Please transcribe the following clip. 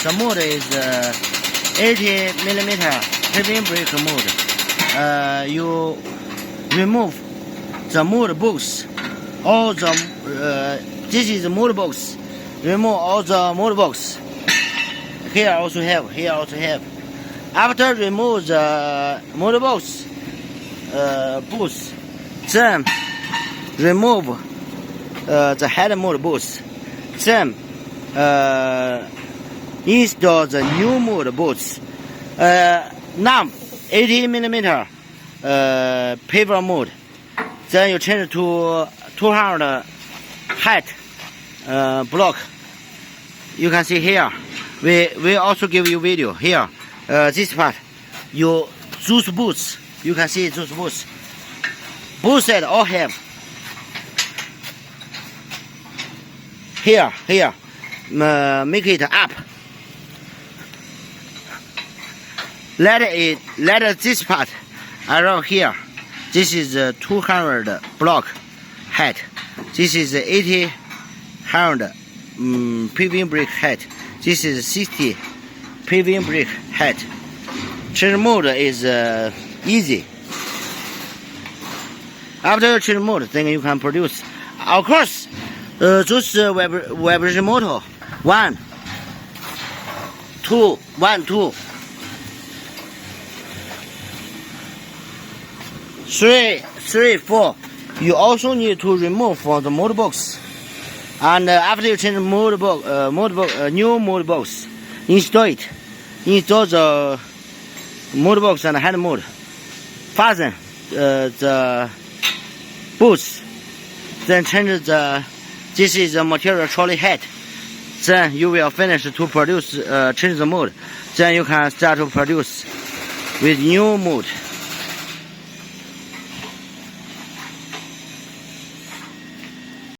The mold is 80 millimeter paving brick mold. You remove the mold box. All the this is the mold box. Remove all the mold box. Here also have. Here also have. After remove the mold box, then remove the head mold box. Then install the new mold box. Now 80 millimeter paper mold. Then you change to 200 height block. You can see here. We also give you video here. This part, those boots. You can see those boots. Both sides all have. Here, make it up. Let this part around here. This is 200 block height. This is 80 100 paving brick height. This is 60 paving brick height. Change mode is easy. After you change mode, then you can produce. Of course, those vibration motor 1, 2, 1, 2, 3, 4. You also need to remove from the mold box. And after you change new mold box, install it. Install the mold box and hand mold. Fasten the boots. Then change this is the material trolley head. Then you will finish to produce, change the mold. Then you can start to produce with new mold.